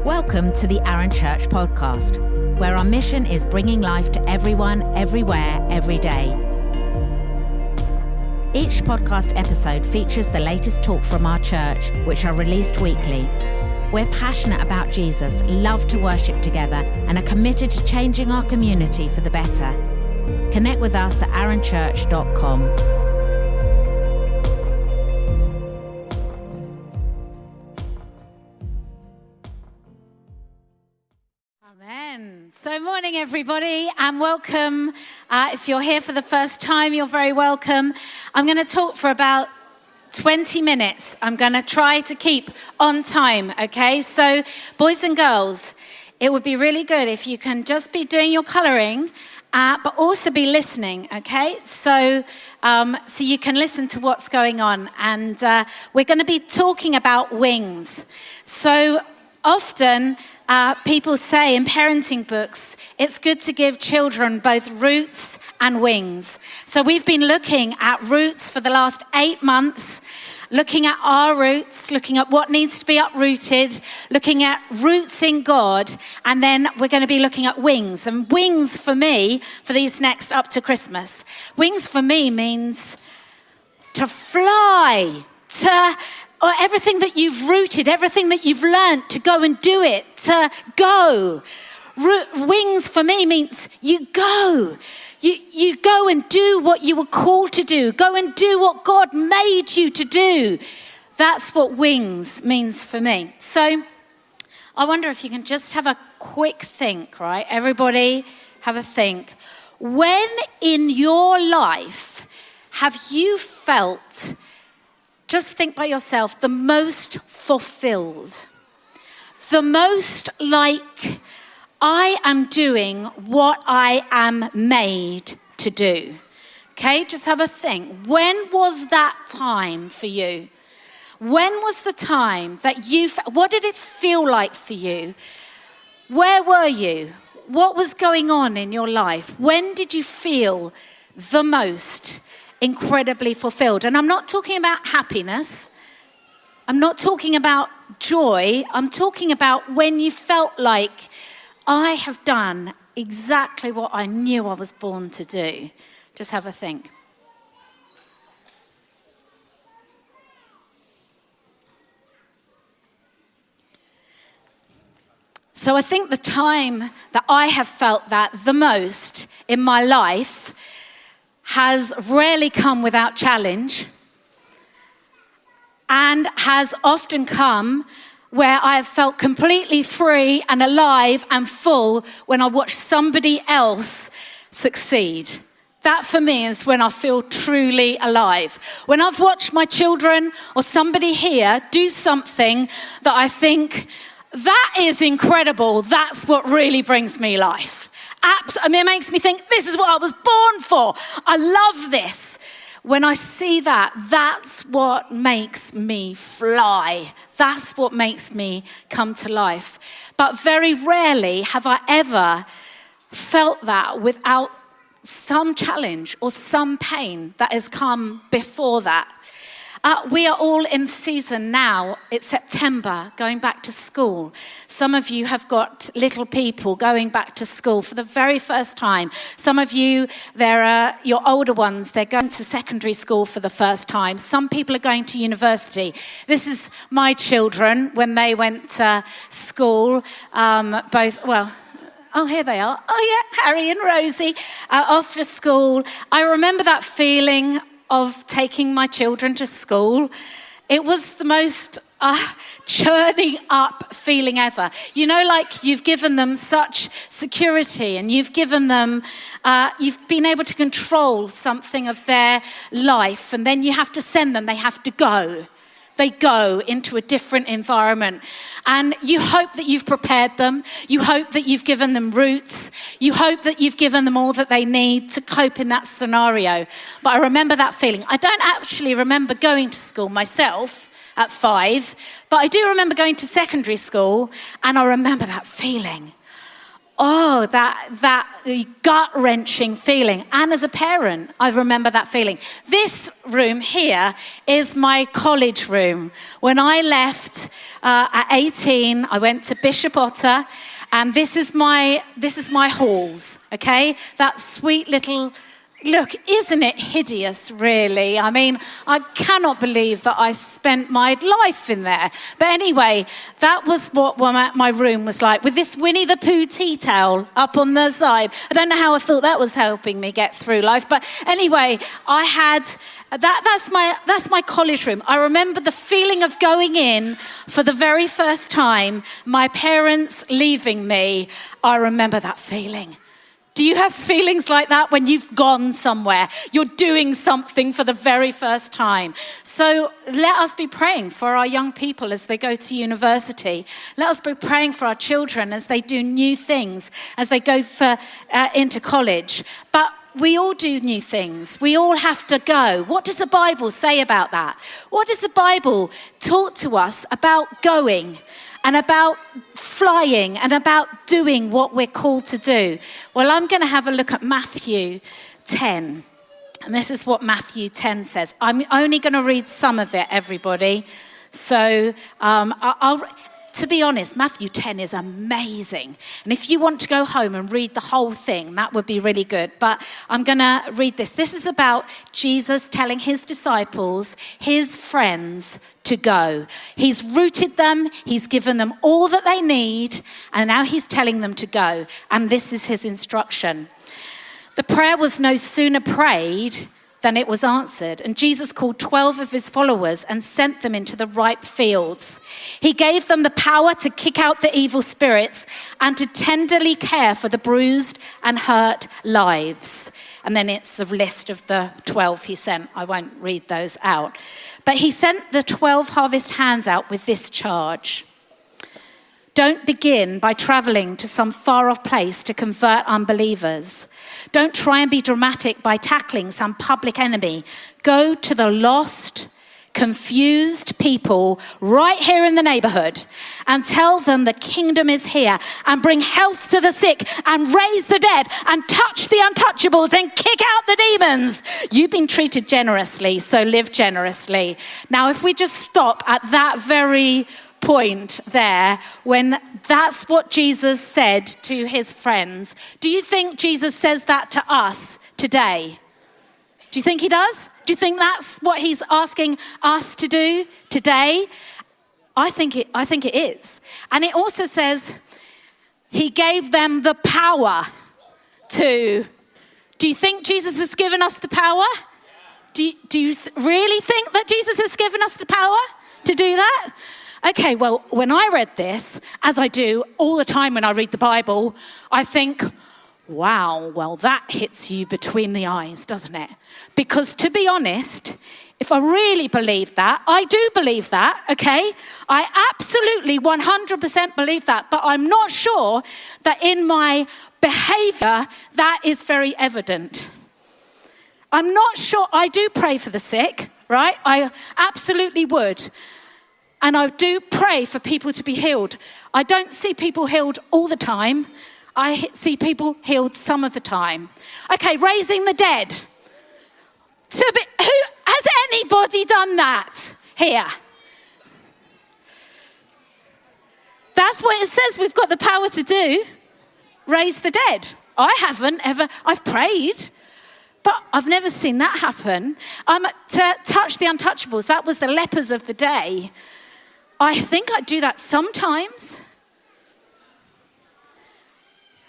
Welcome to the Arun Church podcast, where our mission is bringing life to everyone, everywhere, every day. Each podcast episode features the latest talk from our church, which are released weekly. We're passionate about Jesus, love to worship together, and are committed to changing our community for the better. Connect with us at arunchurch.com. Amen. So morning, everybody, and welcome. If you're here for the first time, you're very welcome. I'm going to talk for about 20 minutes. I'm going to try to keep on time, okay? So, boys and girls, it would be really good if you can just be doing your colouring, but also be listening, okay? So you can listen to what's going on. And we're going to be talking about wings. So often people say in parenting books, it's good to give children both roots and wings. So we've been looking at roots for the last 8 months, looking at our roots, looking at what needs to be uprooted, looking at roots in God, and then we're going to be looking at wings. And wings for me, for these next up to Christmas, wings for me means to fly, or everything that you've rooted, everything that you've learned, to go and do it, to go. Wings for me means you go. You go and do what you were called to do. Go and do what God made you to do. That's what wings means for me. So I wonder if you can just have a quick think, right? Everybody have a think. When in your life have you felt, just think by yourself, the most fulfilled? The most like, I am doing what I am made to do. Okay, just have a think. When was that time for you? When was the time that what did it feel like for you? Where were you? What was going on in your life? When did you feel the most incredibly fulfilled? And I'm not talking about happiness. I'm not talking about joy. I'm talking about when you felt like, I have done exactly what I knew I was born to do. Just have a think. So I think the time that I have felt that the most in my life has rarely come without challenge, and has often come where I have felt completely free and alive and full when I watch somebody else succeed. That for me is when I feel truly alive. When I've watched my children or somebody here do something that I think, that is incredible, that's what really brings me life. It makes me think, this is what I was born for. I love this. When I see that, that's what makes me fly. That's what makes me come to life. But very rarely have I ever felt that without some challenge or some pain that has come before that. We are all in season now. It's September, going back to school. Some of you have got little people going back to school for the very first time. Some of you, your older ones, they're going to secondary school for the first time. Some people are going to university. This is my children when they went to school, Oh, here they are. Oh, yeah, Harry and Rosie, off to school. I remember that feeling of taking my children to school. It was the most churning up feeling ever. You know, like you've given them such security and you've given them, you've been able to control something of their life, and then you have to send them, they have to go. They go into a different environment. And you hope that you've prepared them. You hope that you've given them roots. You hope that you've given them all that they need to cope in that scenario. But I remember that feeling. I don't actually remember going to school myself at 5, but I do remember going to secondary school, and I remember that feeling Oh, that gut-wrenching feeling. And as a parent, I remember that feeling. This room here is my college room. When I left at 18, I went to Bishop Otter, and this is my halls, okay? That sweet little... Look, isn't it hideous, really? I mean, I cannot believe that I spent my life in there. But anyway, that was what my room was like, with this Winnie the Pooh tea towel up on the side. I don't know how I thought that was helping me get through life. But anyway, I had... That's my college room. I remember the feeling of going in for the very first time, my parents leaving me. I remember that feeling. Do you have feelings like that when you've gone somewhere? You're doing something for the very first time. So let us be praying for our young people as they go to university. Let us be praying for our children as they do new things, as they go into college. But we all do new things. We all have to go. What does the Bible say about that? What does the Bible talk to us about going and about flying and about doing what we're called to do? Well, I'm going to have a look at Matthew 10. And this is what Matthew 10 says. I'm only going to read some of it, everybody. So to be honest, Matthew 10 is amazing. And if you want to go home and read the whole thing, that would be really good. But I'm going to read this. This is about Jesus telling his disciples, his friends, to go. He's rooted them. He's given them all that they need. And now he's telling them to go. And this is his instruction. The prayer was no sooner prayed than it was answered. And Jesus called 12 of his followers and sent them into the ripe fields. He gave them the power to kick out the evil spirits and to tenderly care for the bruised and hurt lives. And then it's the list of the 12 he sent. I won't read those out. But he sent the 12 harvest hands out with this charge. Don't begin by traveling to some far-off place to convert unbelievers. Don't try and be dramatic by tackling some public enemy. Go to the lost, confused people right here in the neighborhood and tell them the kingdom is here, and bring health to the sick and raise the dead and touch the untouchables and kick out the demons. You've been treated generously, so live generously. Now, if we just stop at that very point there, when that's what Jesus said to his friends, do you think Jesus says that to us today? Do you think he does? Do you think that's what he's asking us to do today? I think it is. And it also says he gave them the power to. Do you think Jesus has given us the power? Do you really think that Jesus has given us the power to do that? Okay, well, when I read this, as I do all the time when I read the Bible, I think, wow, well, that hits you between the eyes, doesn't it? Because to be honest, if I really believe that, I do believe that, okay? I absolutely 100% believe that, but I'm not sure that in my behavior that is very evident. I'm not sure. I do pray for the sick, right? I absolutely would. And I do pray for people to be healed. I don't see people healed all the time. I see people healed some of the time. Okay, raising the dead. Who has anybody done that here? That's what it says we've got the power to do. Raise the dead. I haven't ever. I've prayed, but I've never seen that happen. To touch the untouchables. That was the lepers of the day. I think I do that sometimes.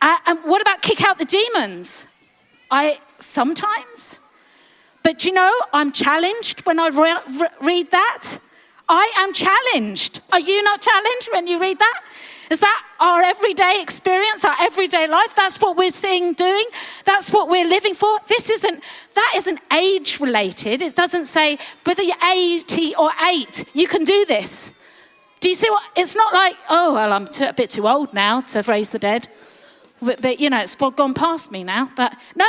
And what about kick out the demons? Sometimes. But you know, I'm challenged when I read that. I am challenged. Are you not challenged when you read that? Is that our everyday experience, our everyday life? That's what we're seeing doing. That's what we're living for. That isn't age related. It doesn't say whether you're 80 or 8, you can do this. Do you see what? It's not like, oh, well, I'm a bit too old now to raise the dead. But you know, it's gone past me now. But no.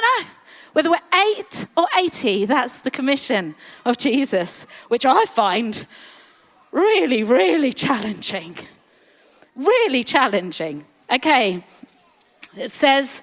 Whether we're 8 or 80, that's the commission of Jesus, which I find really, really challenging. Really challenging. Okay. It says,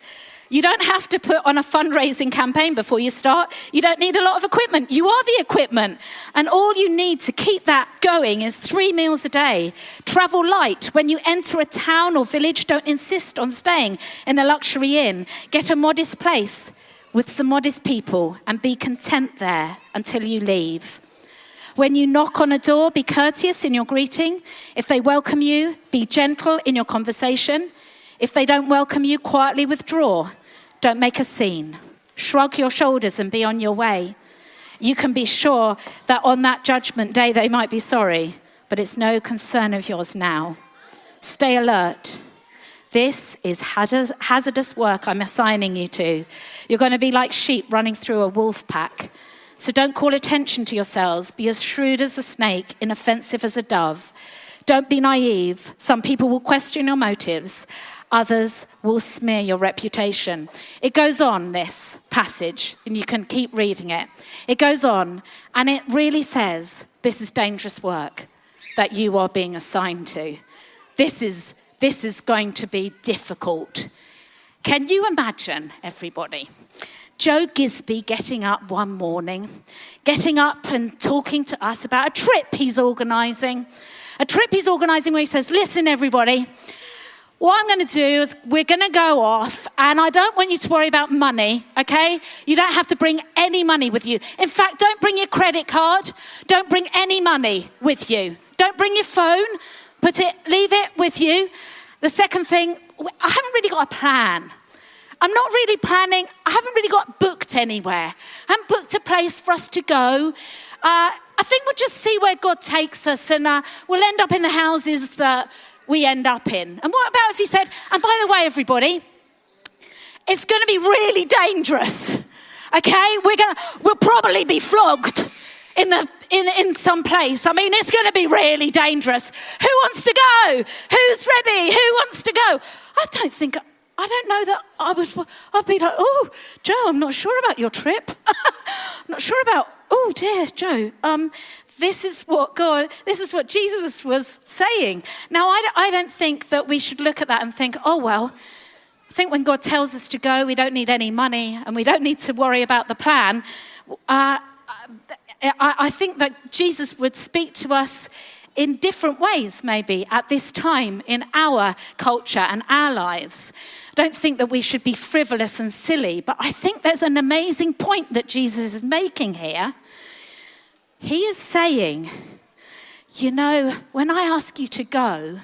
you don't have to put on a fundraising campaign before you start. You don't need a lot of equipment. You are the equipment. And all you need to keep that going is 3 meals a day. Travel light. When you enter a town or village, don't insist on staying in a luxury inn. Get a modest place with some modest people and be content there until you leave. When you knock on a door, be courteous in your greeting. If they welcome you, be gentle in your conversation. If they don't welcome you, quietly withdraw. Don't make a scene. Shrug your shoulders and be on your way. You can be sure that on that judgment day they might be sorry, but it's no concern of yours now. Stay alert. This is hazardous work I'm assigning you to. You're going to be like sheep running through a wolf pack. So don't call attention to yourselves. Be as shrewd as a snake, inoffensive as a dove. Don't be naive. Some people will question your motives. Others will smear your reputation. It goes on, this passage, and you can keep reading it. It goes on, and it really says, this is dangerous work that you are being assigned to. This is going to be difficult. Can you imagine, everybody, Joe Gisby getting up one morning, getting up and talking to us about a trip he's organising. A trip he's organising where he says, listen, everybody, what I'm going to do is we're going to go off, and I don't want you to worry about money, okay? You don't have to bring any money with you. In fact, don't bring your credit card. Don't bring any money with you. Don't bring your phone. Leave it with you. The second thing, I haven't really got a plan. I'm not really planning. I haven't really got booked anywhere. I haven't booked a place for us to go. I think we'll just see where God takes us, and we'll end up in the houses that we end up in. And what about if he said, and by the way, everybody, it's going to be really dangerous, okay? We'll probably be flogged in some place. I mean, it's going to be really dangerous. Who wants to go? Who's ready? Who wants to go? I don't know that I'd be like, oh, Joe, I'm not sure about your trip. I'm not sure about, oh dear, Joe, this is what Jesus was saying. Now, I don't think that we should look at that and think, oh, well, I think when God tells us to go, we don't need any money and we don't need to worry about the plan. I think that Jesus would speak to us in different ways, maybe, at this time in our culture and our lives. I don't think that we should be frivolous and silly, but I think there's an amazing point that Jesus is making here. He is saying, you know, when I ask you to go,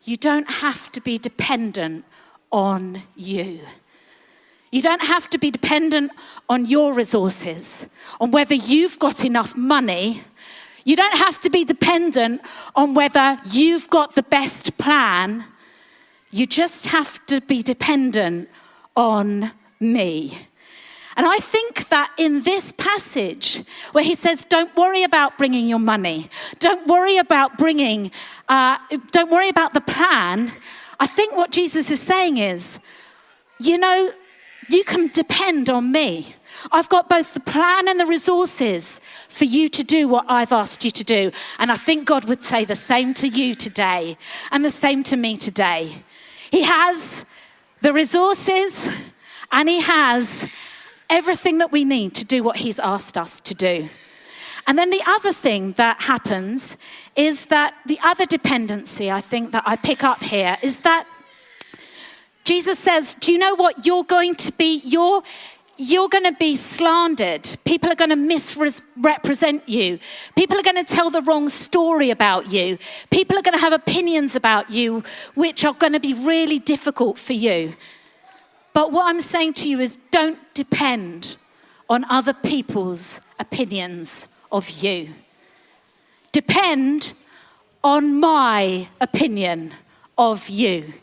you don't have to be dependent on you. You don't have to be dependent on your resources, on whether you've got enough money. You don't have to be dependent on whether you've got the best plan. You just have to be dependent on me. And I think that in this passage where he says, don't worry about bringing your money, don't worry about the plan, I think what Jesus is saying is, you know, you can depend on me. I've got both the plan and the resources for you to do what I've asked you to do. And I think God would say the same to you today and the same to me today. He has the resources and he has everything that we need to do what he's asked us to do. And then the other thing that happens is that the other dependency I think that I pick up here is that Jesus says, do you know what? You're going to be slandered. People are going to misrepresent you. People are going to tell the wrong story about you. People are going to have opinions about you, which are going to be really difficult for you. But what I'm saying to you is don't depend on other people's opinions of you. Depend on my opinion of you,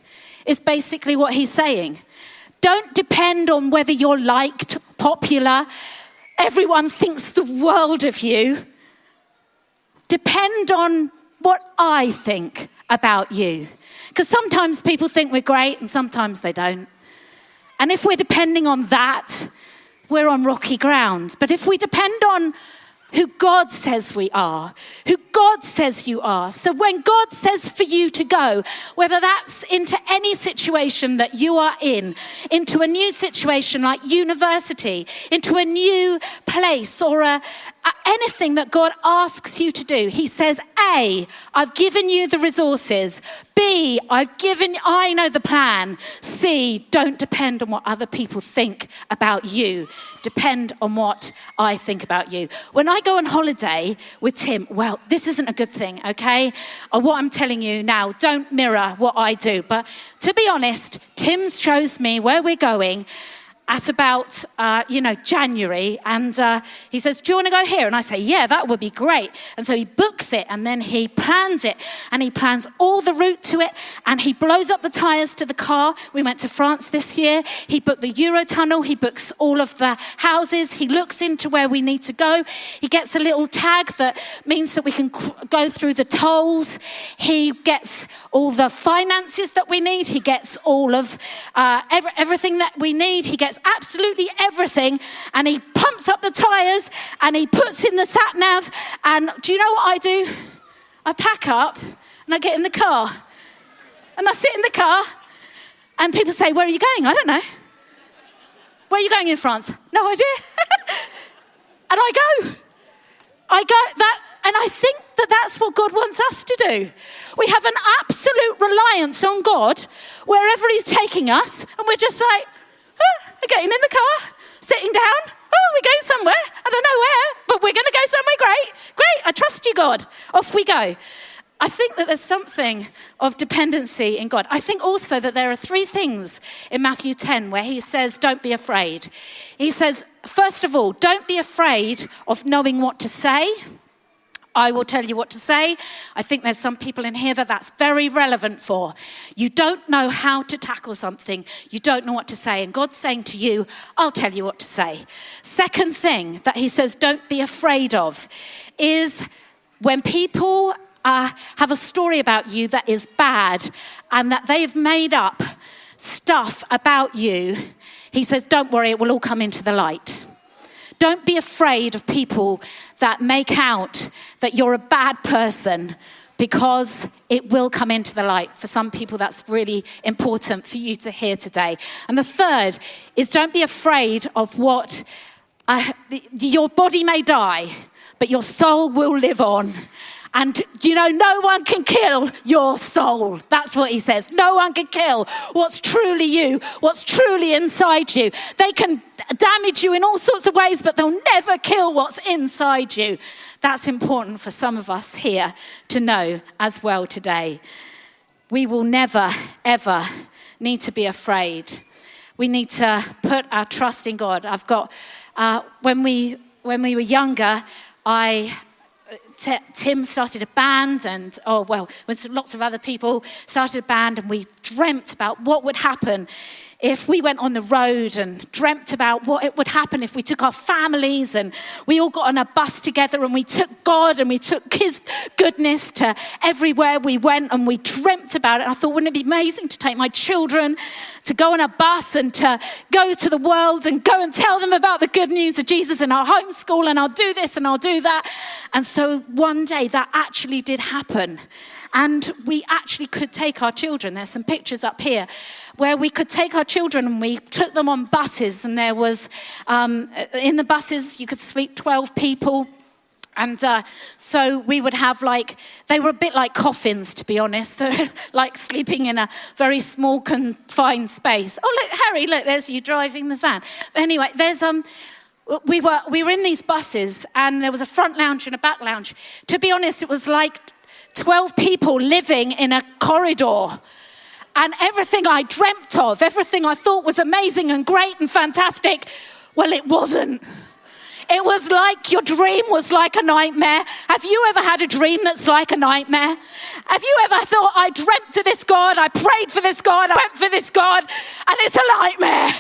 is basically what he's saying. Don't depend on whether you're liked, popular, everyone thinks the world of you. Depend on what I think about you. Because sometimes people think we're great and sometimes they don't. And if we're depending on that, we're on rocky ground. But if we depend on who God says we are, who God says you are. So when God says for you to go, whether that's into any situation that you are in, into a new situation like university, into a new place or anything that God asks you to do, he says, A, I've given you the resources. B, I know the plan. C, don't depend on what other people think about you. Depend on what I think about you. When I go on holiday with Tim, well, this isn't a good thing, okay? What I'm telling you now, don't mirror what I do. But to be honest, Tim shows me where we're going at about, January. And he says, do you want to go here? And I say, yeah, that would be great. And so he books it and then he plans it and he plans all the route to it and he blows up the tires to the car. We went to France this year. He booked the Eurotunnel. He books all of the houses. He looks into where we need to go. He gets a little tag that means that we can go through the tolls. He gets all the finances that we need. He gets all of everything that we need. He gets absolutely everything, and he pumps up the tires and he puts in the sat nav. And do you know what I do? I pack up and I get in the car and I sit in the car and people say, where are you going? I don't know. Where are you going in France? No idea. And I go that, and I think that that's what God wants us to do. We have an absolute reliance on God wherever he's taking us, and we're just like, we're getting in the car, sitting down. Oh, we're going somewhere. I don't know where, but we're going to go somewhere great. Great, I trust you, God. Off we go. I think that there's something of dependency in God. I think also that there are 3 things in Matthew 10 where he says, don't be afraid. He says, first of all, don't be afraid of knowing what to say. I will tell you what to say. I think there's some people in here that that's very relevant for. You don't know how to tackle something. You don't know what to say. And God's saying to you, I'll tell you what to say. Second thing that he says, don't be afraid of, is when people have a story about you that is bad and that they've made up stuff about you, he says, don't worry, it will all come into the light. Don't be afraid of people that make out that you're a bad person, because it will come into the light. For some people, that's really important for you to hear today. And the third is, don't be afraid of what your body may die, but your soul will live on. And, no one can kill your soul. That's what he says. No one can kill what's truly you, what's truly inside you. They can damage you in all sorts of ways, but they'll never kill what's inside you. That's important for some of us here to know as well today. We will never, ever need to be afraid. We need to put our trust in God. I've got, when we were younger, Tim started a band and, lots of other people started a band, and we dreamt about what would happen if we went on the road, and dreamt about what it would happen if we took our families and we all got on a bus together and we took God and we took his goodness to everywhere we went, and we dreamt about it. I thought, wouldn't it be amazing to take my children to go on a bus and to go to the world and go and tell them about the good news of Jesus, and I'll homeschool and I'll do this and I'll do that. And so one day that actually did happen. And we actually could take our children. There's some pictures up here where we could take our children and we took them on buses. And there was, in the buses, you could sleep 12 people. And so we would have they were a bit like coffins, to be honest. They're like sleeping in a very small, confined space. Oh, look, Harry, look, there's you driving the van. But anyway, there's, we were in these buses, and there was a front lounge and a back lounge. To be honest, it was like 12 people living in a corridor, and everything I dreamt of, everything I thought was amazing and great and fantastic, well, it wasn't. It was like your dream was like a nightmare. Have you ever had a dream that's like a nightmare? Have you ever thought, I dreamt to this God, I prayed for this God, I went for this God, and it's a nightmare?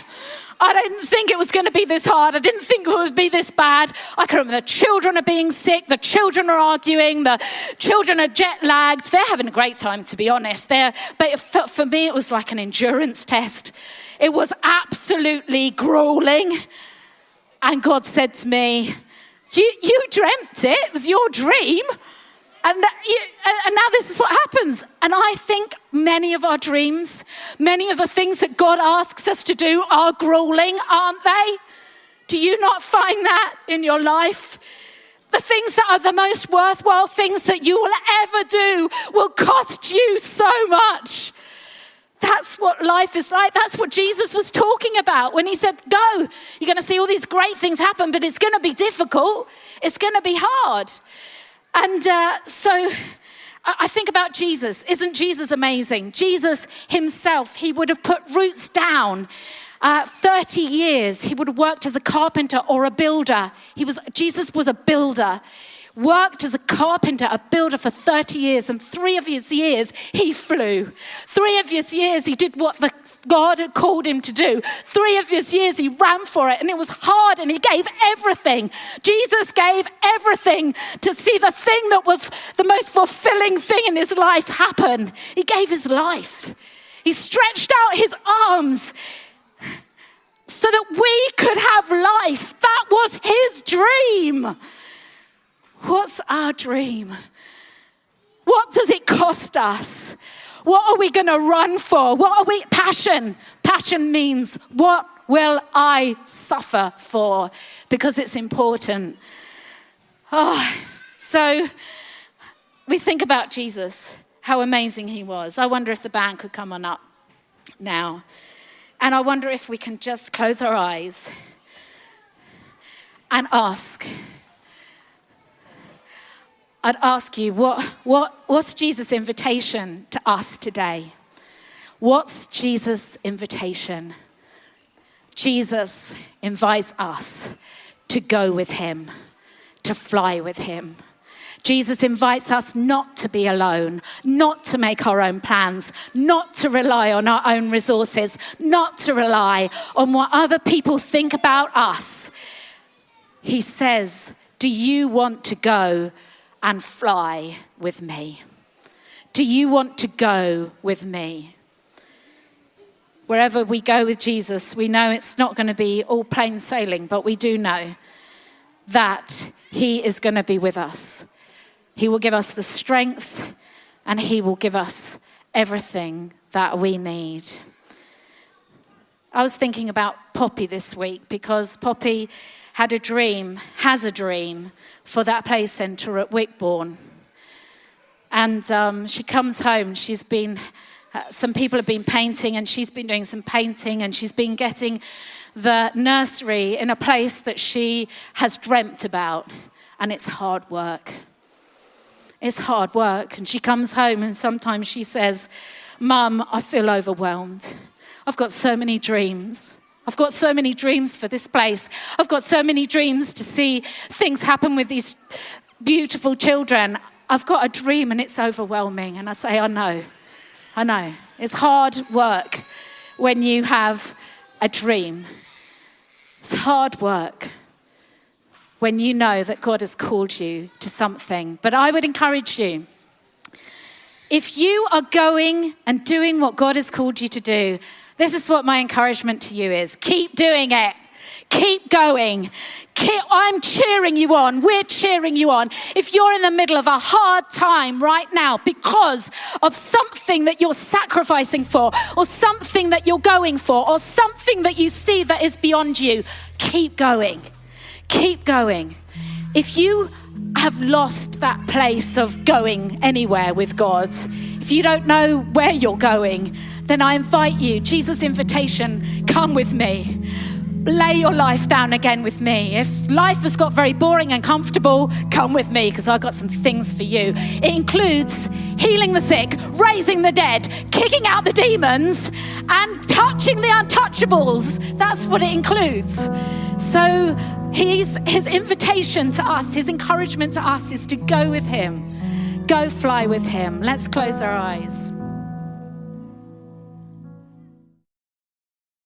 I didn't think it was going to be this hard. I didn't think it would be this bad. I can remember the children are being sick. The children are arguing. The children are jet lagged. They're having a great time, to be honest. But for me, it was like an endurance test. It was absolutely grueling. And God said to me, You dreamt it. It was your dream. And now this is what happens. And I think many of our dreams, many of the things that God asks us to do are grueling, aren't they? Do you not find that in your life? The things that are the most worthwhile things that you will ever do will cost you so much. That's what life is like. That's what Jesus was talking about when he said, go. You're going to see all these great things happen, but it's going to be difficult. It's going to be hard. And so I think about Jesus. Isn't Jesus amazing? Jesus himself, he would have put roots down. 30 years, he would have worked as a carpenter or a builder. Jesus was a builder. Worked as a carpenter, a builder for 30 years, and 3 of his years he flew. 3 of his years he did what God had called him to do. 3 of his years he ran for it, and it was hard, and he gave everything. Jesus gave everything to see the thing that was the most fulfilling thing in his life happen. He gave his life. He stretched out his arms so that we could have life. That was his dream. What's our dream? What does it cost us? What are we going to run for? What are we? Passion. Passion means what will I suffer for? Because it's important. So we think about Jesus, how amazing he was. I wonder if the band could come on up now. And I wonder if we can just close our eyes and ask. I'd ask you, what's Jesus' invitation to us today? What's Jesus' invitation? Jesus invites us to go with him, to fly with him. Jesus invites us not to be alone, not to make our own plans, not to rely on our own resources, not to rely on what other people think about us. He says, do you want to go and fly with me? Do you want to go with me? Wherever we go with Jesus, we know it's not going to be all plain sailing, but we do know that he is going to be with us. He will give us the strength, and he will give us everything that we need. I was thinking about Poppy this week because Poppy has a dream for that play centre at Wickbourne. And she comes home, some people have been painting, and she's been doing some painting, and she's been getting the nursery in a place that she has dreamt about, and it's hard work. It's hard work. And she comes home and sometimes she says, Mum, I feel overwhelmed. I've got so many dreams. I've got so many dreams for this place. I've got so many dreams to see things happen with these beautiful children. I've got a dream and it's overwhelming. And I say, I know. It's hard work when you have a dream. It's hard work when you know that God has called you to something. But I would encourage you, if you are going and doing what God has called you to do, this is what my encouragement to you is. Keep doing it. Keep going. I'm cheering you on. We're cheering you on. If you're in the middle of a hard time right now because of something that you're sacrificing for, or something that you're going for, or something that you see that is beyond you, keep going. Keep going. If you have lost that place of going anywhere with God, if you don't know where you're going, then I invite you, Jesus' invitation, come with me. Lay your life down again with me. If life has got very boring and comfortable, come with me because I've got some things for you. It includes healing the sick, raising the dead, kicking out the demons, and touching the untouchables. That's what it includes. So his invitation to us, his encouragement to us is to go with him. Go fly with him. Let's close our eyes.